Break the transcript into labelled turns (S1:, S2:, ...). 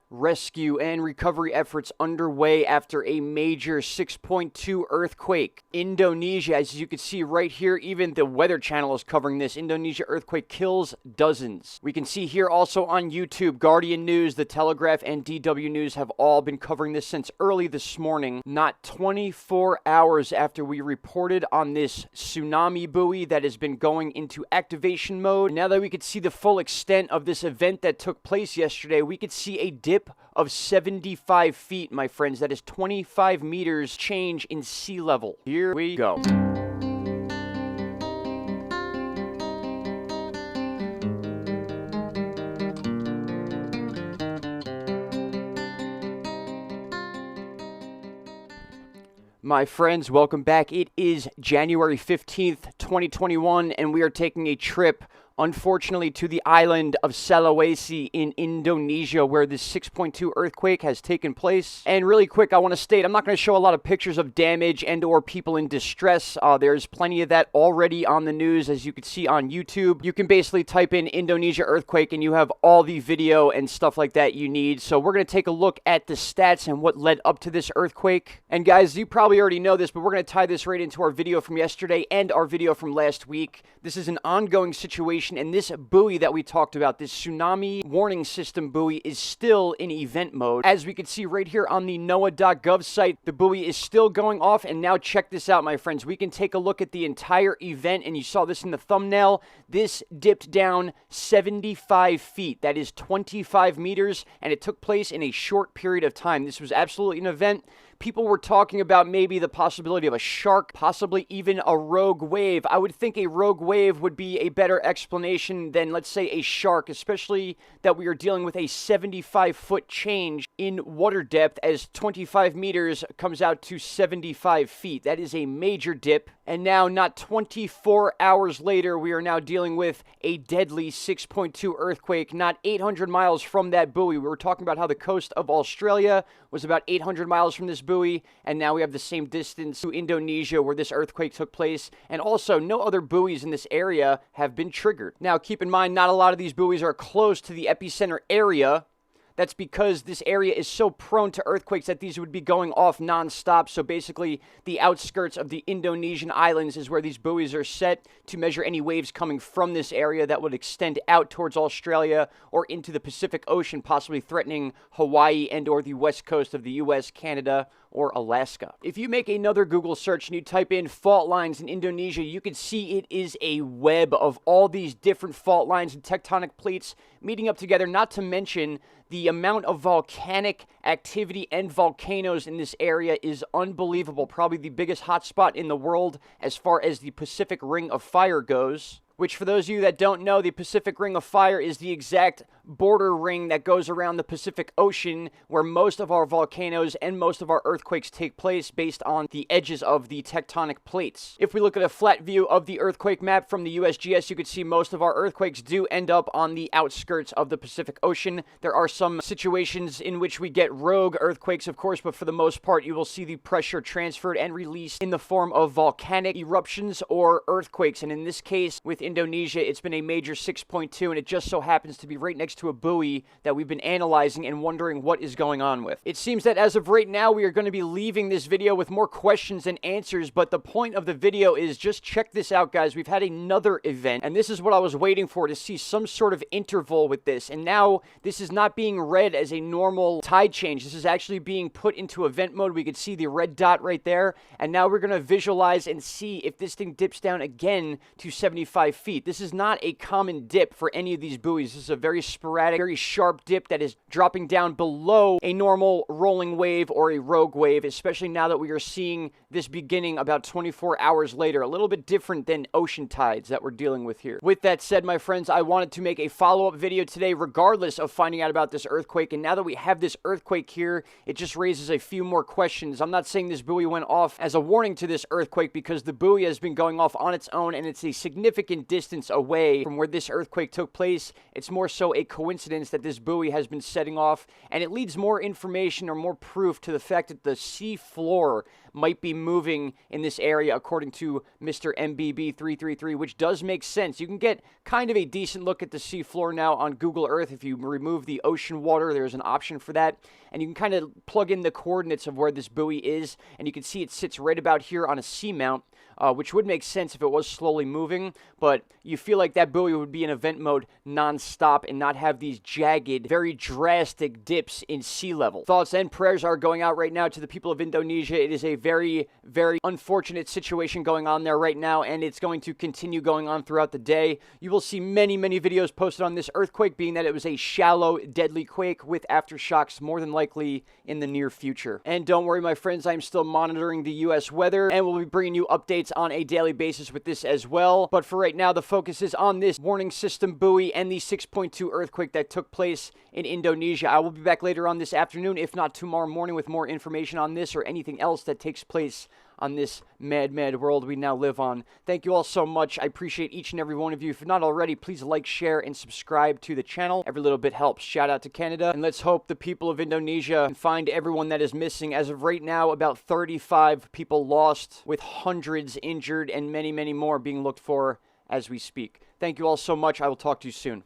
S1: rescue and recovery efforts underway after a major 6.2 earthquake. Indonesia, as you can see right here, even the Weather Channel is covering this. Indonesia earthquake kills dozens. We can see here also on YouTube, Guardian News, The Telegraph, and DW News have all been covering this since early this morning. Not 24 hours after we reported on this tsunami buoy that has been going into activation mode. Now that we could see the full extent of this event that took place yesterday, we could see a dip of 75 feet, my friends. That is 25 meters change in sea level. Here we go. My friends, welcome back. It is January 15th, 2021, and we are taking a trip, unfortunately, to the island of Sulawesi in Indonesia, where this 6.2 earthquake has taken place. And really quick, I want to state, I'm not going to show a lot of pictures of damage and or people in distress. There's plenty of that already on the news, as you can see on YouTube. You can basically type in Indonesia earthquake and you have all the video and stuff like that you need. So we're going to take a look at the stats and what led up to this earthquake. And guys, you probably already know this, but we're going to tie this right into our video from yesterday and our video from last week. This is an ongoing situation, and this buoy that we talked about, this tsunami warning system buoy, is still in event mode. As we can see right here on the NOAA.gov site, the buoy is still going off, and now check this out, my friends. We can take a look at the entire event, and you saw this in the thumbnail. This dipped down 75 feet. That is 25 meters, and it took place in a short period of time. This was absolutely an event. People were talking about maybe the possibility of a shark, possibly even a rogue wave. I would think a rogue wave would be a better explanation than, let's say, a shark, especially that we are dealing with a 75-foot change in water depth, as 25 meters comes out to 75 feet. That is a major dip. And now, not 24 hours later, we are now dealing with a deadly 6.2 earthquake, not 800 miles from that buoy. We were talking about how the coast of Australia was about 800 miles from this buoy, and now we have the same distance to Indonesia where this earthquake took place, and also no other buoys in this area have been triggered. Now, keep in mind, not a lot of these buoys are close to the epicenter area. That's because this area is so prone to earthquakes that these would be going off non-stop. So basically, the outskirts of the Indonesian islands is where these buoys are set to measure any waves coming from this area that would extend out towards Australia or into the Pacific Ocean, possibly threatening Hawaii and or the west coast of the U.S., Canada, or Alaska. If you make another Google search and you type in fault lines in Indonesia, you can see it is a web of all these different fault lines and tectonic plates meeting up together, not to mention the amount of volcanic activity and volcanoes in this area is unbelievable. Probably the biggest hotspot in the world as far as the Pacific Ring of Fire goes. Which, for those of you that don't know, the Pacific Ring of Fire is the exact border ring that goes around the Pacific Ocean, where most of our volcanoes and most of our earthquakes take place based on the edges of the tectonic plates. If we look at a flat view of the earthquake map from the USGS, you can see most of our earthquakes do end up on the outskirts of the Pacific Ocean. There are some situations in which we get rogue earthquakes, of course, but for the most part, you will see the pressure transferred and released in the form of volcanic eruptions or earthquakes. And in this case, with Indonesia, it's been a major 6.2, and it just so happens to be right next to a buoy that we've been analyzing and wondering what is going on with. It seems that as of right now, we are going to be leaving this video with more questions than answers, but the point of the video is just check this out, guys. We've had another event, and this is what I was waiting for, to see some sort of interval with this. And now this is not being read as a normal tide change. This is actually being put into event mode. We could see the red dot right there, and now we're going to visualize and see if this thing dips down again to 75 feet. This is not a common dip for any of these buoys. This is a very sporadic, very sharp dip that is dropping down below a normal rolling wave or a rogue wave, especially now that we are seeing this beginning about 24 hours later. A little bit different than ocean tides that we're dealing with here. With that said, my friends, I wanted to make a follow-up video today regardless of finding out about this earthquake, and now that we have this earthquake here, it just raises a few more questions. I'm not saying this buoy went off as a warning to this earthquake, because the buoy has been going off on its own, and it's a significant distance away from where this earthquake took place. It's more so a coincidence that this buoy has been setting off, and it leads more information or more proof to the fact that the sea floor might be moving in this area, according to Mr. MBB333, which does make sense. You can get kind of a decent look at the sea floor now on Google Earth. If you remove the ocean water, there's an option for that, and you can kind of plug in the coordinates of where this buoy is, and you can see it sits right about here on a seamount, which would make sense if it was slowly moving, but you feel like that buoy would be in event mode non-stop and not have these jagged, very drastic dips in sea level. Thoughts and prayers are going out right now to the people of Indonesia. It is a very, very unfortunate situation going on there right now, and it's going to continue going on throughout the day. You will see many, many videos posted on this earthquake, being that it was a shallow, deadly quake with aftershocks more than likely in the near future. And don't worry, my friends, I'm still monitoring the U.S. weather, and we'll be bringing you updates on a daily basis with this as well. But for right now, the focus is on this warning system buoy and the 6.2 earthquake that took place in Indonesia. I will be back later on this afternoon, if not tomorrow morning, with more information on this or anything else that takes place on this mad, mad world we now live on. Thank you all so much. I appreciate each and every one of you. If not already, please like, share, and subscribe to the channel. Every little bit helps. Shout out to Canada. And let's hope the people of Indonesia can find everyone that is missing. As of right now, about 35 people lost, with hundreds injured and many, many more being looked for as we speak. Thank you all so much. I will talk to you soon.